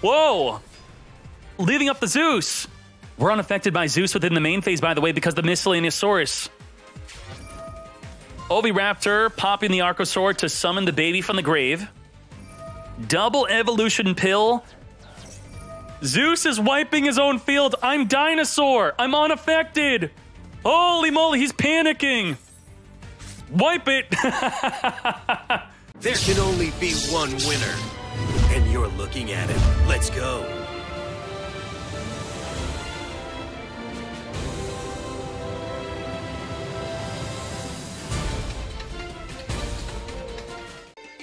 Whoa! Leaving up the Zeus. We're unaffected by Zeus within the main phase, by the way, because the Miscellaneous Source. Oviraptor popping the Archosaur to summon the baby from the grave. Double evolution pill. Zeus is wiping his own field. I'm Dinosaur. I'm unaffected. Holy moly, he's panicking. Wipe it. There can only be one winner. And you're looking at it. Let's go.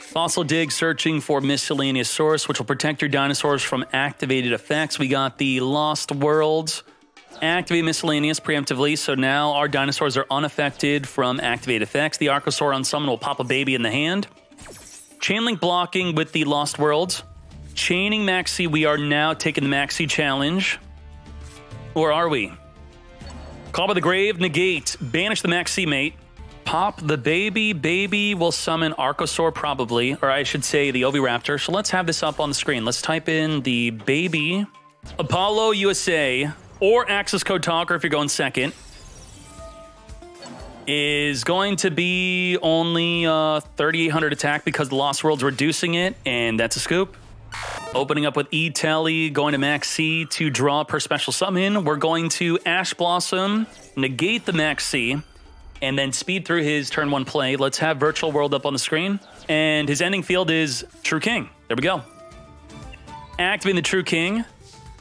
Fossil Dig searching for Miscellaneous Source, which will protect your dinosaurs from activated effects. We got the Lost Worlds. Activate Miscellaneous preemptively, so now our dinosaurs are unaffected from activated effects. The Archosaur on summon will pop a baby in the hand. Chainlink blocking with the Lost Worlds. Chaining Maxi, we are now taking the Maxi challenge. Or are we? Call by the Grave, negate, banish the Maxi mate. Pop the baby. Baby will summon Archosaur probably, or I should say the Oviraptor. So let's have this up on the screen. Let's type in the baby. Apollo USA, or Access Code Talker if you're going second, is going to be only 3,800 attack because the Lost World's reducing it, and that's a scoop. Opening up with E-Telly, going to Max C to draw per special summon. We're going to Ash Blossom, negate the Max C, and then speed through his turn 1 play. Let's have Virtual World up on the screen. And his ending field is True King. There we go. Activating the True King.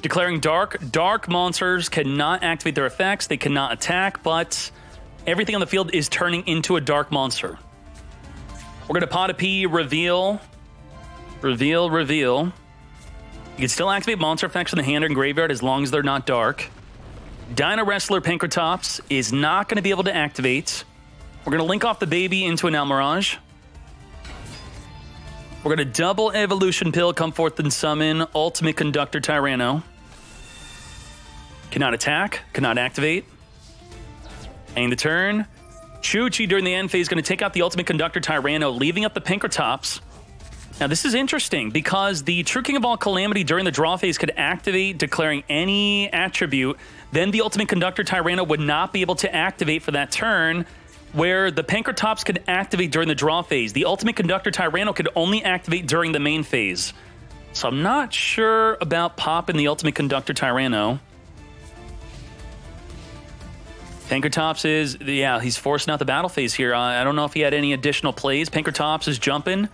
Declaring Dark. Dark monsters cannot activate their effects. They cannot attack, but everything on the field is turning into a Dark monster. We're going to Pot of P, reveal. Reveal, reveal. You can still activate monster effects in the hand or in graveyard as long as they're not dark. Dino Wrestler Pankratops is not going to be able to activate. We're going to link off the baby into an Almirage. We're going to double Evolution Pill, come forth and summon Ultimate Conductor Tyranno. Cannot attack, cannot activate. Ending the turn. Chuchi during the end phase is going to take out the Ultimate Conductor Tyranno, leaving up the Pankratops. Now, this is interesting because the True King of All Calamity during the draw phase could activate, declaring any attribute. Then the Ultimate Conductor Tyranno would not be able to activate for that turn, where the Pankratops could activate during the draw phase. The Ultimate Conductor Tyranno could only activate during the main phase. So I'm not sure about popping the Ultimate Conductor Tyranno. Pankratops is, yeah, he's forcing out the battle phase here. I don't know if he had any additional plays. Pankratops is jumping.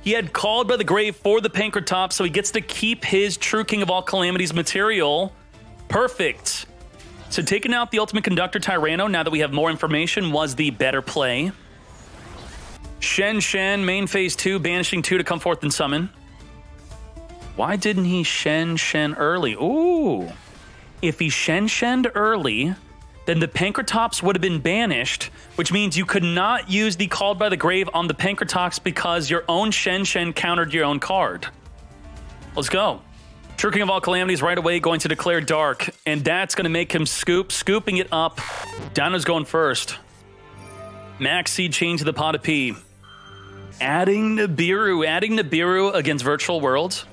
He had Called by the Grave for the Pankratops, so he gets to keep his True King of All Calamities material. Perfect. So taking out the Ultimate Conductor Tyranno, now that we have more information, was the better play. Shen Shen, main phase 2, banishing 2 to come forth and summon. Why didn't he Shen Shen early? Ooh. If he Shen Shen'd early, then the Pankratops would have been banished, which means you could not use the Called by the Grave on the Pankratops because your own Shen Shen countered your own card. Let's go. True King of All Calamities right away going to declare Dark, and that's going to make him scooping it up. Dino's going first. Maxi change to the Pot of P. Adding Nibiru against Virtual Worlds.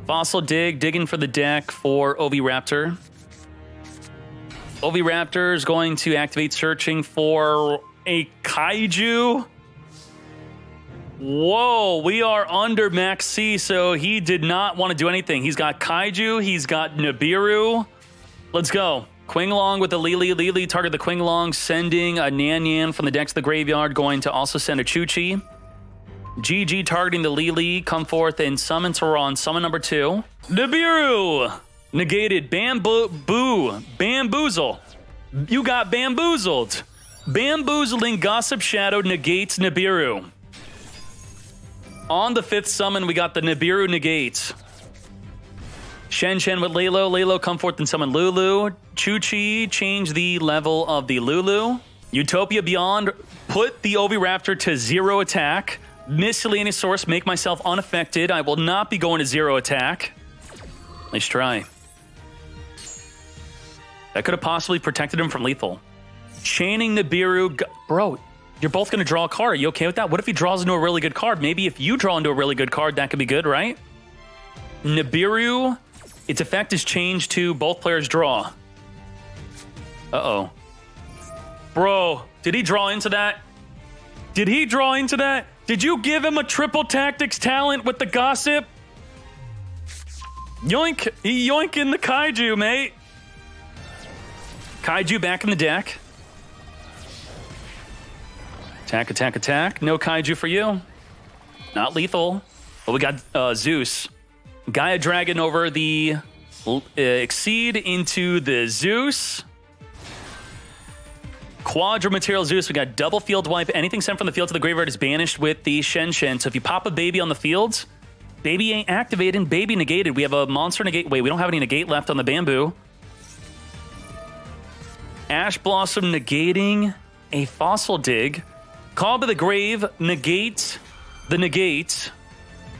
Fossil Dig, digging for the deck for Oviraptor. Oviraptor is going to activate searching for a Kaiju. Whoa, we are under Max C, so he did not want to do anything. He's got Kaiju, he's got Nibiru. Let's go. Quinglong with the Lili. Lili target the Quinglong, sending a Nyan from the deck to the graveyard, going to also send a Chuchi. GG targeting the Lili, come forth and summon Taran, summon number 2. Nibiru! Negated. Bamboozle. You got bamboozled. Bamboozling Gossip Shadow negates Nibiru. On the 5th summon, we got the Nibiru negates. Shen Shen with Lalo. Lalo come forth and summon Lulu. Chuchi change the level of the Lulu. Utopia Beyond put the Oviraptor to 0 attack. Miscellaneous Source make myself unaffected. I will not be going to 0 attack. Nice try. That could have possibly protected him from lethal. Chaining Nibiru. Bro, you're both going to draw a card. Are you okay with that? What if he draws into a really good card? Maybe if you draw into a really good card, that could be good, right? Nibiru, its effect is changed to both players draw. Uh-oh. Bro, did he draw into that? Did he draw into that? Did you give him a triple tactics talent with the gossip? Yoink, he yoinking the Kaiju, mate. Kaiju back in the deck. Attack, attack, attack. No Kaiju for you. Not lethal. But we got Zeus. Gaia Dragon over the Exceed into the Zeus. Quadra Material Zeus. We got double field wipe. Anything sent from the field to the graveyard is banished with the Shen Shen. So if you pop a baby on the field, baby ain't activated, baby negated. We have a monster negate. Wait, we don't have any negate left on the bamboo. Ash Blossom negating a Fossil Dig. Call to the grave, negate the negate.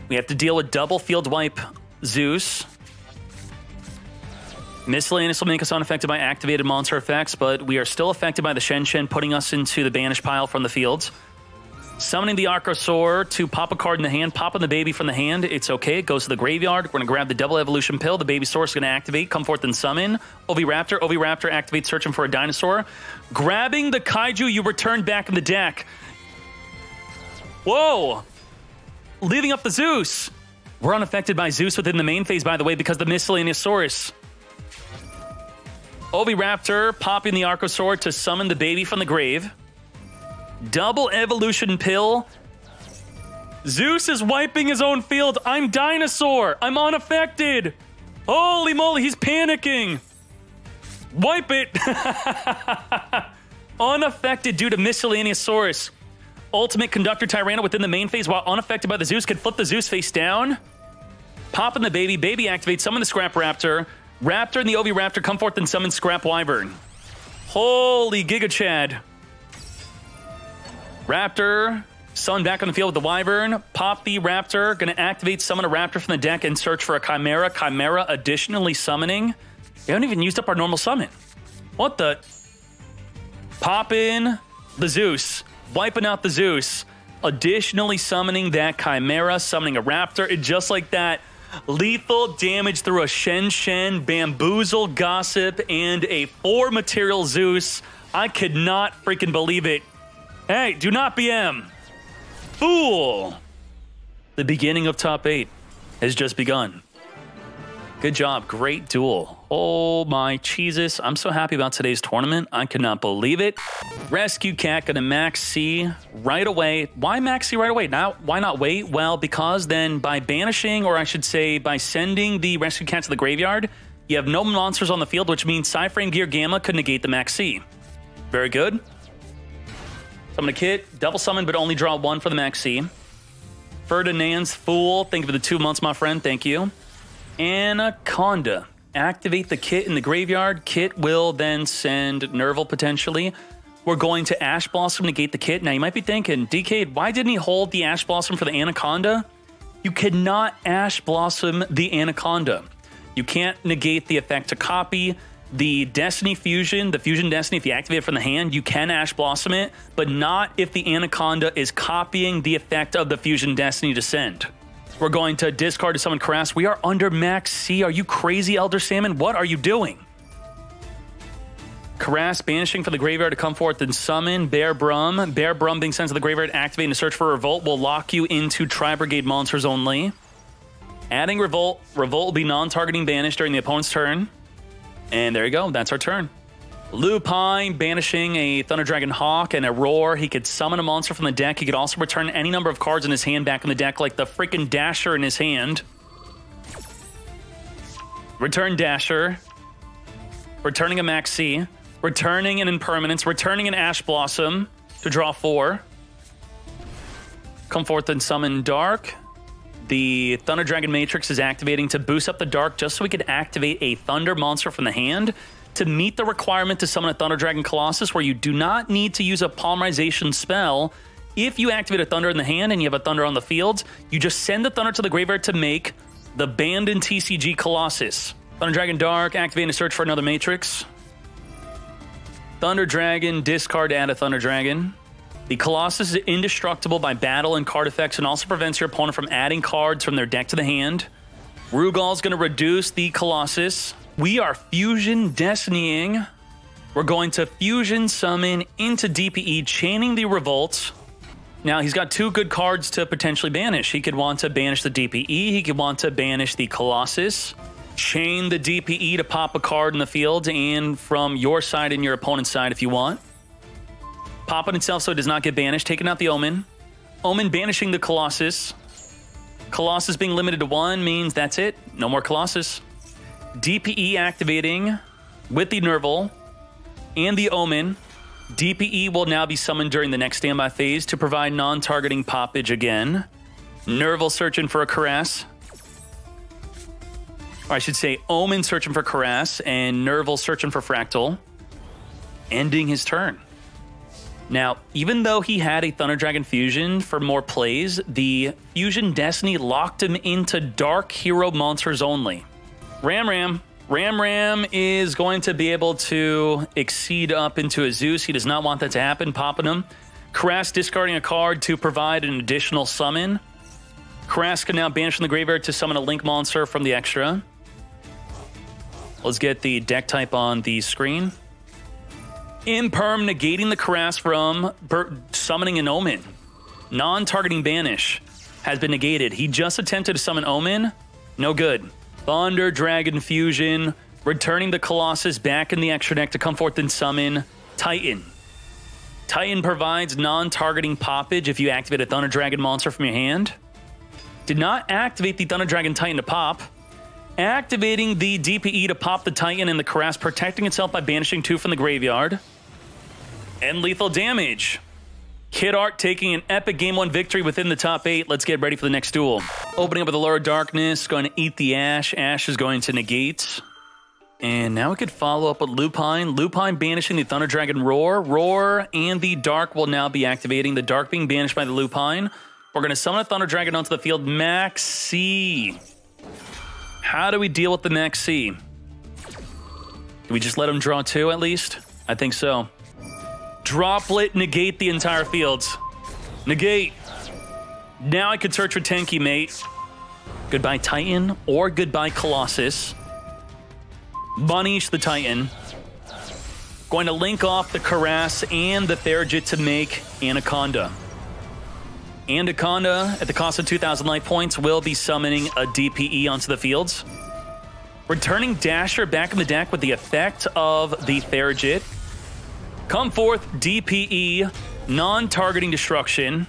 We have to deal with double field wipe Zeus. Miscellaneous will make us unaffected by activated monster effects, but we are still affected by the Shen Shen, putting us into the banish pile from the field. Summoning the Archosaur to pop a card in the hand, popping the baby from the hand. It's okay. It goes to the graveyard. We're going to grab the double evolution pill. The baby source is going to activate. Come forth and summon. Oviraptor. Oviraptor activates, searching for a dinosaur. Grabbing the Kaiju you returned back in the deck. Whoa. Leaving up the Zeus. We're unaffected by Zeus within the main phase, by the way, because the miscellaneous source. Oviraptor popping the Archosaur to summon the baby from the grave. Double evolution pill. Zeus is wiping his own field. I'm dinosaur. I'm unaffected. Holy moly, he's panicking. Wipe it. Unaffected due to miscellaneous source. Ultimate Conductor Tyranno within the main phase while unaffected by the Zeus. Could flip the Zeus face down. Popping the baby. Baby activates. Summon the Scrap Raptor. Raptor and the Oviraptor come forth and summon Scrap Wyvern. Holy Giga Chad. Raptor, summon back on the field with the Wyvern. Pop the Raptor, gonna activate, summon a Raptor from the deck and search for a Chimera. Chimera additionally summoning. We haven't even used up our normal summon. What the? Pop in the Zeus, wiping out the Zeus. Additionally summoning that Chimera, summoning a Raptor. And just like that, lethal damage through a Shen Shen, Bamboozle, Gossip, and a 4 material Zeus. I could not freaking believe it. Hey, do not BM. Fool. The beginning of top 8 has just begun. Good job. Great duel. Oh my Jesus. I'm so happy about today's tournament. I could not believe it. Rescue Cat gonna max C right away. Why max C right away? Now, why not wait? Well, because then by banishing, or I should say by sending the Rescue Cat to the graveyard, you have no monsters on the field, which means Psyframe Gear Gamma could negate the max C. Very good. Summon a Kit, double summon, but only draw 1 for the max C. Ferdinand's Fool, thank you for the 2 months, my friend, thank you. Anaconda, activate the Kit in the graveyard. Kit will then send Nerval potentially. We're going to Ash Blossom, negate the Kit. Now you might be thinking, DK, why didn't he hold the Ash Blossom for the Anaconda? You cannot Ash Blossom the Anaconda. You can't negate the effect to copy. The Destiny Fusion, the Fusion Destiny, if you activate it from the hand, you can Ash Blossom it, but not if the Anaconda is copying the effect of the Fusion Destiny to send. We're going to discard to summon Karass. We are under max C. Are you crazy, Elder Salmon? What are you doing? Karass banishing for the graveyard to come forth and summon Bear Brum. Bear Brum being sent to the graveyard, activating to search for Revolt will lock you into Tri-Brigade monsters only. Adding Revolt. Revolt will be non-targeting banished during the opponent's turn. And there you go. That's our turn. Lupine banishing a Thunder Dragon Hawk and a Roar. He could summon a monster from the deck. He could also return any number of cards in his hand back in the deck, like the freaking Dasher in his hand. Return Dasher. Returning a Max C. Returning an Impermanence. Returning an Ash Blossom to draw 4. Come forth and summon Dark. The Thunder Dragon Matrix is activating to boost up the Dark just so we could activate a Thunder monster from the hand to meet the requirement to summon a Thunder Dragon Colossus, where you do not need to use a Polymerization spell. If you activate a Thunder in the hand and you have a Thunder on the field, you just send the Thunder to the graveyard to make the Banded TCG Colossus. Thunder Dragon Dark, activating to search for another Matrix. Thunder Dragon, discard to add a Thunder Dragon. The Colossus is indestructible by battle and card effects and also prevents your opponent from adding cards from their deck to the hand. Rugal's going to reduce the Colossus. We are Fusion Destinying. We're going to Fusion Summon into DPE, chaining the Revolt. Now, he's got 2 good cards to potentially banish. He could want to banish the DPE. He could want to banish the Colossus. Chain the DPE to pop a card in the field and from your side and your opponent's side if you want. Pop it itself so it does not get banished. Taking out the Omen. Omen banishing the Colossus. Colossus being limited to 1 means that's it. No more Colossus. DPE activating with the Nerval and the Omen. DPE will now be summoned during the next standby phase to provide non-targeting poppage again. Nerval searching for a Caress. Or I should say Omen searching for Caress and Nerval searching for Fractal. Ending his turn. Now, even though he had a Thunder Dragon Fusion for more plays, the Fusion Destiny locked him into Dark Hero monsters only. Ram is going to be able to exceed up into a Zeus. He does not want that to happen, popping him. Caress discarding a card to provide an additional summon. Caress can now banish from the graveyard to summon a Link monster from the extra. Let's get the deck type on the screen. Imperm negating the Caress from summoning an Omen. Non-targeting banish has been negated. He just attempted to summon Omen. No good. Thunder Dragon Fusion, returning the Colossus back in the extra deck to come forth and summon Titan. Titan provides non-targeting poppage if you activate a Thunder Dragon monster from your hand. Did not activate the Thunder Dragon Titan to pop. Activating the DPE to pop the Titan and the Caress, protecting itself by banishing 2 from the graveyard. And lethal damage. Kid Art taking an epic Game 1 victory within the top 8. Let's get ready for the next duel. Opening up with the Lower Darkness, going to eat the Ash. Ash is going to negate. And now we could follow up with Lupine. Lupine banishing the Thunder Dragon Roar. Roar and the Dark will now be activating. The Dark being banished by the Lupine. We're going to summon a Thunder Dragon onto the field. Max C. How do we deal with the Max C? Do we just let him draw 2 at least? I think so. Droplet, negate the entire field. Negate. Now I could search for Tenki, mate. Goodbye Titan or goodbye Colossus. Banish the Titan. Going to link off the Caress and the Theragit to make Anaconda. Anaconda, at the cost of 2,000 life points, will be summoning a DPE onto the fields. Returning Dasher back in the deck with the effect of the Theragit. Come forth, DPE, non-targeting destruction.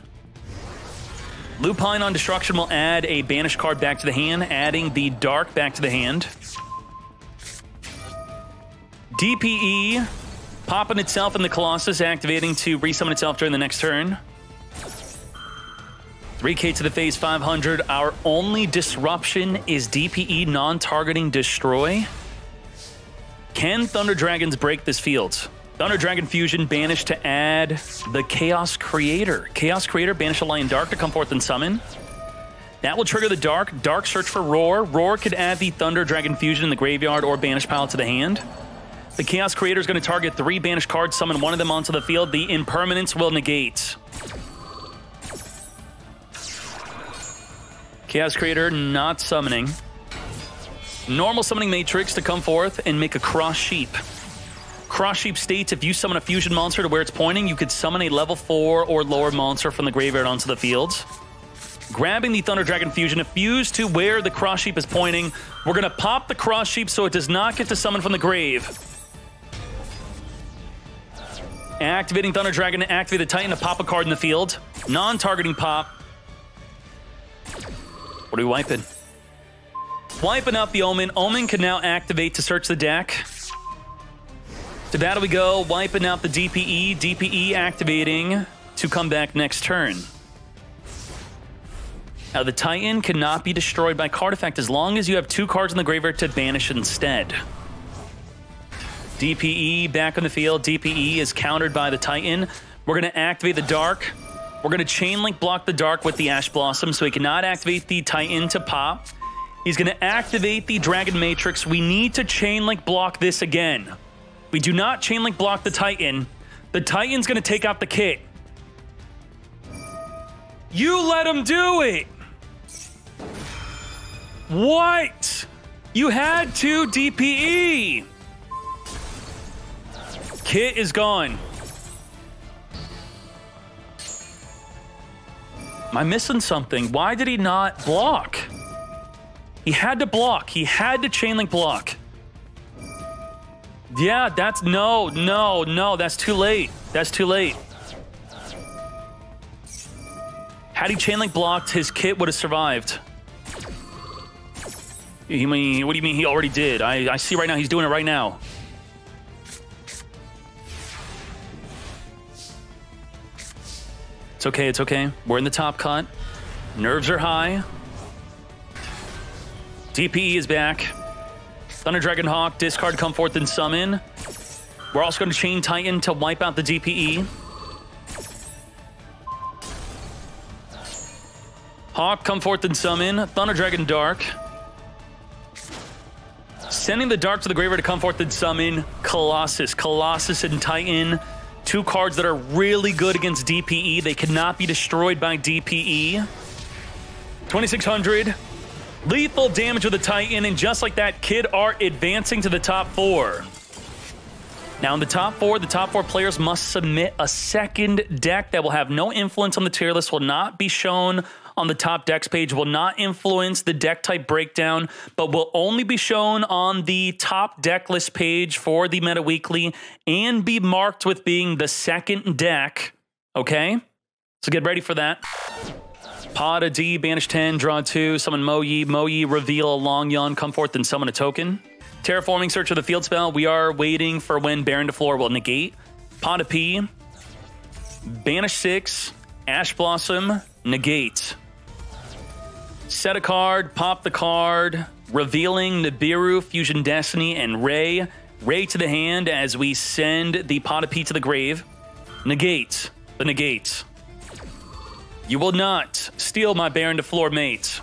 Lupine on destruction will add a banished card back to the hand, adding the Dark back to the hand. DPE, popping itself in the Colossus, activating to resummon itself during the next turn. 3k to the phase 500. Our only disruption is DPE non-targeting destroy. Can Thunder Dragons break this field? Thunder Dragon Fusion banished to add the Chaos Creator. Chaos Creator banish a Lion Dark to come forth and summon. That will trigger the Dark. Dark search for Roar. Roar could add the Thunder Dragon Fusion in the graveyard or banish pile to the hand. The Chaos Creator is going to target 3 banished cards, summon one of them onto the field. The Impermanence will negate. Chaos Creator not summoning. Normal summoning Matrix to come forth and make a Cross Sheep. Cross Sheep states if you summon a fusion monster to where it's pointing, you could summon a level 4 or lower monster from the graveyard onto the field. Grabbing the Thunder Dragon Fusion, if fused to where the Cross Sheep is pointing, we're going to pop the Cross Sheep so it does not get to summon from the grave. Activating Thunder Dragon to activate the Titan to pop a card in the field. Non-targeting pop. What are we wiping? Wiping out the Omen. Omen can now activate to search the deck. To battle we go, wiping out the DPE. DPE activating to come back next turn. Now the Titan cannot be destroyed by card effect as long as you have 2 cards in the graveyard to banish instead. DPE back on the field. DPE is countered by the Titan. We're going to activate the Dark. We're going to chain link block the Dark with the Ash Blossom so he cannot activate the Titan to pop. He's going to activate the Dragon Matrix. We need to chain link block this again. We do not chain link block the Titan. The Titan's going to take out the kit. You let him do it. What? You had to DPE. Kit is gone. Am I missing something? Why did he not block? He had to block. He had to chain link block. Yeah, that's no, that's too late. That's too late. Had he chain link blocked, his kit would have survived. You mean, what do you mean he already did? I see right now he's doing it right now. It's okay, it's okay. We're in the top cut. Nerves are high. DPE is back. Thunder Dragon Hawk, discard, come forth and summon. We're also going to Chain Titan to wipe out the DPE. Hawk, come forth and summon. Thunder Dragon Dark. Sending the Dark to the graveyard to come forth and summon Colossus. Colossus and Titan. Two cards that are really good against DPE. They cannot be destroyed by DPE. 2600. Lethal damage with the Titan, and just like that, Kid Art advancing to the top 4. Now in the top 4 players must submit a second deck that will have no influence on the tier list, will not be shown on the top decks page, will not influence the deck type breakdown, but will only be shown on the top deck list page for the Meta Weekly and be marked with being the second deck, okay? So get ready for that. Pada D, banish 10, draw 2, summon Moyi. Moyi, reveal a Long Yawn, come forth and summon a token. Terraforming, search of the field spell. We are waiting for when Baron DeFleur will negate. Pada P, banish 6, Ash Blossom, negate. Set a card, pop the card, revealing Nibiru, Fusion Destiny, and Ray. Ray to the hand as we send the Pada P to the grave. Negate the negate. You will not steal my Baron DeFleur mate.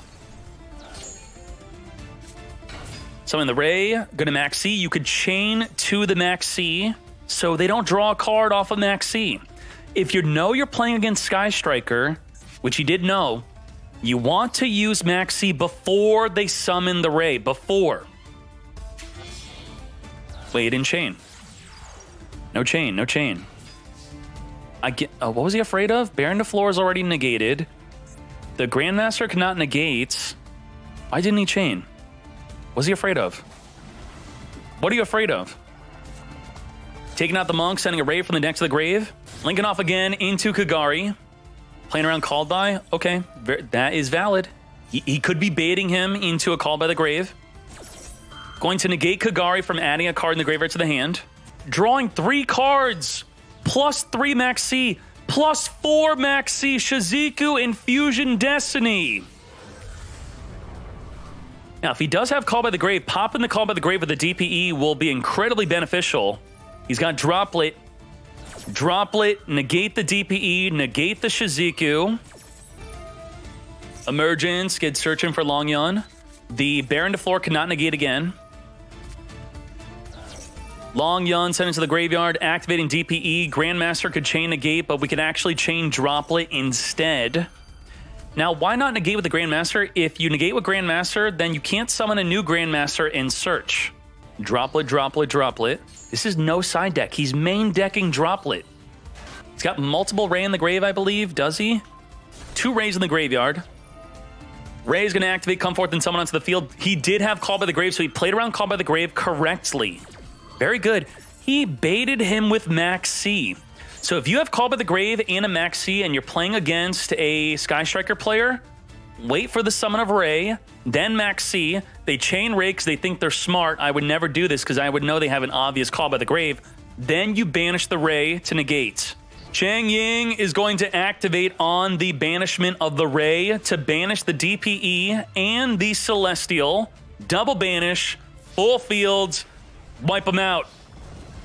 Summon the Ray, go to Max C. You could chain to the Max C so they don't draw a card off of Max C. If you know you're playing against Sky Striker, which you did know, you want to use Max C before they summon the Ray. Before. Wait, in chain. No chain, no chain. What was he afraid of? Baron DeFleur is already negated. The Grandmaster cannot negate. Why didn't he chain? What was he afraid of? What are you afraid of? Taking out the Monk, sending a Ray from the deck to the grave. Linking off again into Kagari. Playing around Called By. Okay, that is valid. He could be baiting him into a Called By the Grave. Going to negate Kagari from adding a card in the graveyard to the hand. Drawing 3 cards. Plus 3 Max C, plus 4 Max C, Shizuku and Fusion Destiny. Now, if he does have Call by the Grave, popping the Call by the Grave with the DPE will be incredibly beneficial. He's got Droplet, negate the DPE, negate the Shizuku. Emergence, get searching for Long Yawn. The Baron DeFleur cannot negate again. Long Yawn, send it to the graveyard, activating DPE. Grandmaster could chain negate, but we could actually chain Droplet instead. Now, why not negate with the Grandmaster? If you negate with Grandmaster, then you can't summon a new Grandmaster and search. Droplet, Droplet, Droplet. This is no side deck. He's main decking Droplet. He's got multiple Ray in the grave, I believe. Does he? 2 Rays in the graveyard. Ray is going to activate, come forth, and summon onto the field. He did have Call by the Grave, so he played around Call by the Grave correctly. Very good. He baited him with Max C. So if you have Call by the Grave and a Max C and you're playing against a Sky Striker player, wait for the summon of Ray, then Max C. They chain Ray because they think they're smart. I would never do this because I would know they have an obvious Call by the Grave. Then you banish the Ray to negate. Chang Ying is going to activate on the banishment of the Ray to banish the DPE and the Celestial. Double banish, full fields, wipe them out.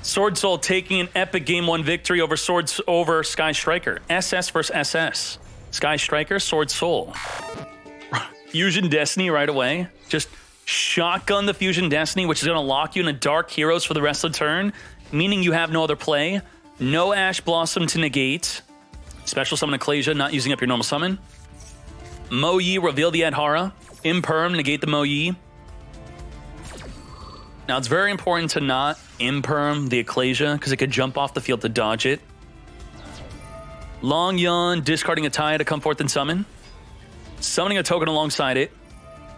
Sword Soul taking an epic Game 1 victory over Sky Striker. SS versus SS. Sky Striker, Sword Soul. Fusion Destiny right away. Just shotgun the Fusion Destiny, which is going to lock you in a Dark Heroes for the rest of the turn, meaning you have no other play. No Ash Blossom to negate. Special summon Ecclesia, not using up your normal summon. Moyi, reveal the Adhara. Imperm, negate the Mo Yi. Now, it's very important to not imperm the Ecclesia because it could jump off the field to dodge it. Long Yun, discarding a Taya to come forth and summon. Summoning a token alongside it.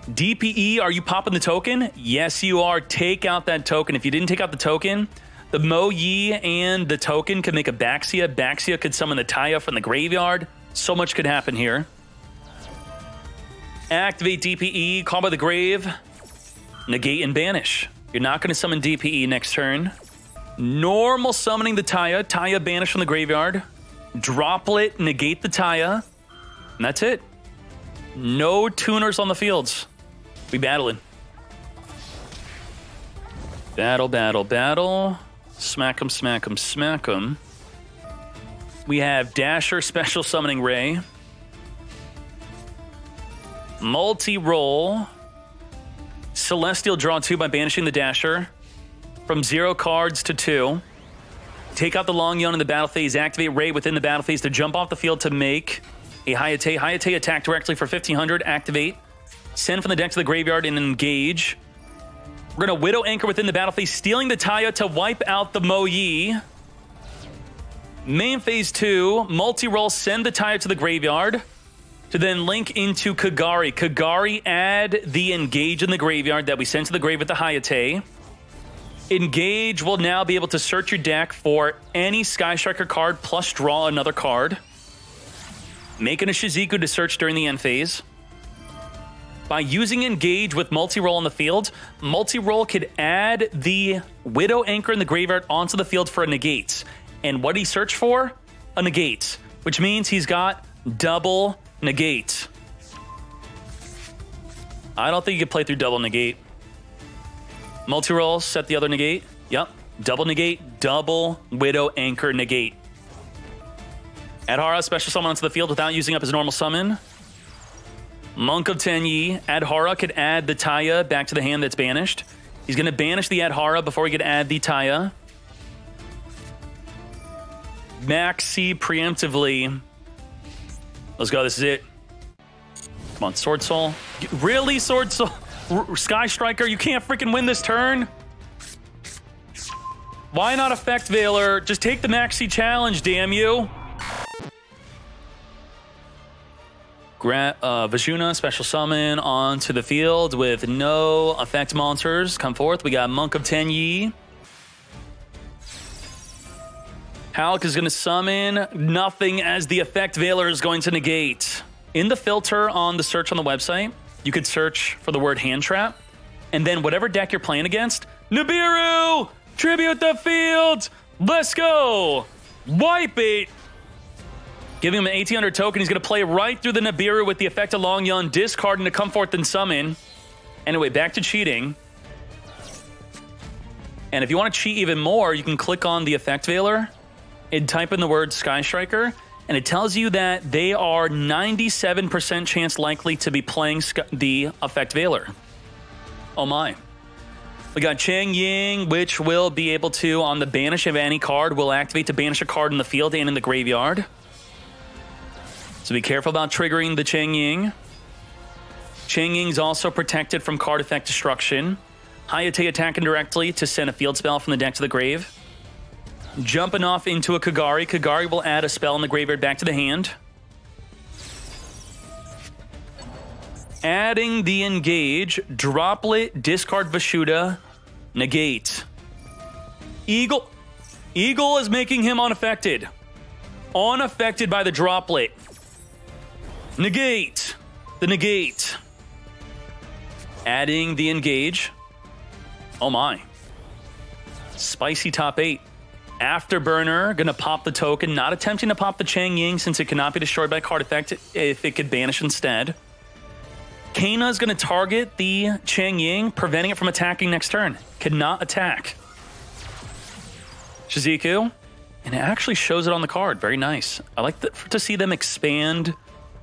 DPE, are you popping the token? Yes, you are. Take out that token. If you didn't take out the token, the Mo Yi and the token could make a Baxia. Baxia could summon the Taya from the graveyard. So much could happen here. Activate DPE, Call by the Grave. Negate and banish. You're not going to summon DPE next turn. Normal summoning the Taya. Taya banish from the graveyard. Droplet, negate the Taya. And that's it. No tuners on the fields. We battling. Battle, battle, battle. Smack 'em, smack 'em, smack 'em. We have Dasher, special summoning Ray. Multi-roll. Celestial, draw 2 by banishing the Dasher. From 0 cards to 2. Take out the Long Yun in the battle phase. Activate Ray within the battle phase to jump off the field to make a Hayate. Hayate attack directly for 1500. Activate. Send from the deck to the graveyard and engage. We're going to Widow Anchor within the battle phase, stealing the Taya to wipe out the Mo Yi. Main phase 2, multi-roll, send the Taya to the graveyard to then link into Kagari. Kagari, add the Engage in the graveyard that we sent to the grave with the Hayate. Engage will now be able to search your deck for any Sky Striker card plus draw another card. Making a Shizuku to search during the end phase. By using Engage with multi-roll on the field, multi-roll could add the Widow Anchor in the graveyard onto the field for a negate. And what did he search for? A negate, which means he's got double negate. I don't think you can play through double negate. Multi-roll, set the other negate. Yep, double negate, double Widow Anchor negate. Adhara, special summon onto the field without using up his normal summon. Monk of Tenyi. Adhara could add the Taya back to the hand that's banished. He's going to banish the Adhara before he could add the Taya. Maxi preemptively. Let's go, this is it. Come on, Sword Soul. Really, Sword Soul? Sky Striker, you can't freaking win this turn? Why not Effect Veiler? Just take the Maxi challenge, damn you. Vajuna, special summon onto the field with no effect monsters. Come forth. We got Monk of Tenyi. Halk is going to summon nothing as the Effect Veiler is going to negate. In the filter on the search on the website, you could search for the word Hand Trap, and then whatever deck you're playing against, Nibiru! Tribute the field! Let's go! Wipe it! Giving him an 1800 token, he's going to play right through the Nibiru with the effect of Long Yun, discarding to come forth and summon. Anyway, back to cheating. And if you want to cheat even more, you can click on the Effect Veiler and type in the word Sky Striker, and it tells you that they are 97% chance likely to be playing the Effect Veiler. Oh my. We got Chang Ying, which will be able to, on the banish of any card, will activate to banish a card in the field and in the graveyard. So be careful about triggering the Chang Ying. Chang Ying's also protected from card effect destruction. Hayate attacking directly to send a field spell from the deck to the grave. Jumping off into a Kagari. Kagari will add a spell in the graveyard back to the hand. Adding the Engage. Droplet, discard Vashuda, negate. Eagle is making him unaffected. Unaffected by the Droplet. Negate. The negate. Adding the Engage. Oh my. Spicy top 8. Afterburner, gonna pop the token, not attempting to pop the Chang Ying since it cannot be destroyed by card effect if it could banish instead. Kana is gonna target the Chang Ying, preventing it from attacking next turn. Cannot attack. Shizuku, and it actually shows it on the card. Very nice. I like to see them expand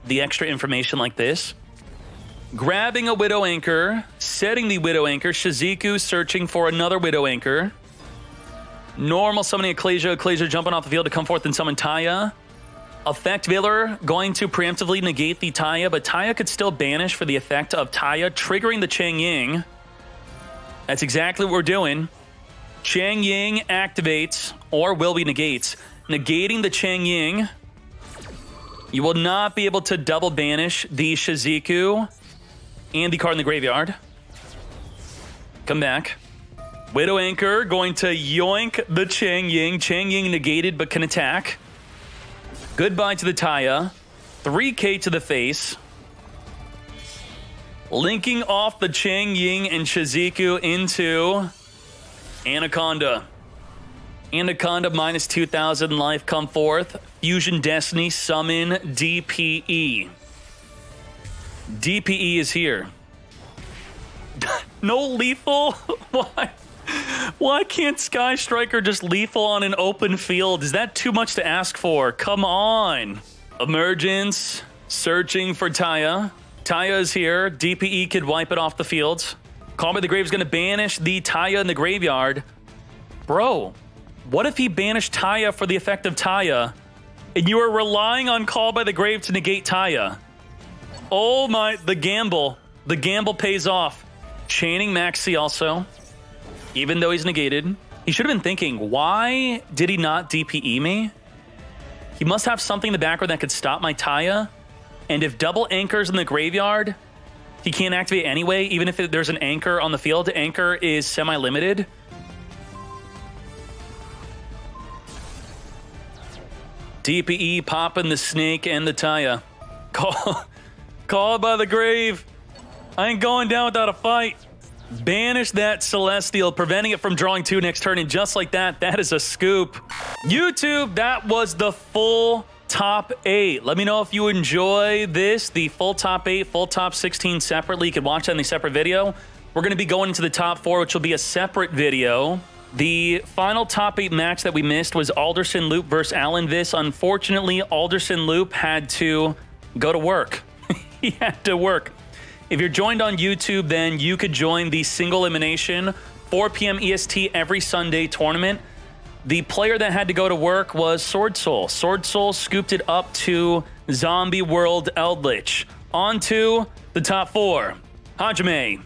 the extra information like this. Grabbing a Widow Anchor, setting the Widow Anchor, Shizuku searching for another Widow Anchor. Normal summoning Ecclesia, Ecclesia jumping off the field to come forth and summon Taya. Effect Veiler going to preemptively negate the Taya, but Taya could still banish for the effect of Taya, triggering the Chang Ying. That's exactly what we're doing. Chang Ying activates, or will be negates, negating the Chang Ying. You will not be able to double banish the Shizuku and the card in the graveyard. Come back. Widow Anchor going to yoink the Chang Ying. Chang Ying negated but can attack. Goodbye to the Taya. 3K to the face. Linking off the Chang Ying and Shizuku into Anaconda. Anaconda minus 2,000 life, come forth. Fusion Destiny, summon DPE. DPE is here. No lethal? Why? Why can't Sky Striker just lethal on an open field? Is that too much to ask for? Come on. Emergence, searching for Taya. Taya is here. DPE could wipe it off the field. Call by the Grave is going to banish the Taya in the graveyard. Bro, what if he banished Taya for the effect of Taya, and you are relying on Call by the Grave to negate Taya? Oh my, the gamble. The gamble pays off. Chaining Maxi also, even though he's negated. He should have been thinking, why did he not DPE me? He must have something in the background that could stop my Taya. And if double anchors in the graveyard, he can't activate anyway, even if there's an anchor on the field. Anchor is semi-limited. DPE popping the snake and the Taya. Call by the Grave. I ain't going down without a fight. Banish that Celestial, preventing it from drawing 2 next turn, and just like that, that is a scoop. YouTube, that was the full top 8. Let me know if you enjoy this, the full top 8, full top 16 separately. You can watch that in a separate video. We're going to be going into the top 4, which will be a separate video. The final top 8 match that we missed was Alderson Loop versus Alan Viss. Unfortunately, Alderson Loop had to go to work. He had to work. If you're joined on YouTube, then you could join the single elimination 4 p.m. EST every Sunday tournament. The player that had to go to work was Sword Soul. Sword Soul scooped it up to Zombie World Eldritch. On to the top 4. Hajime,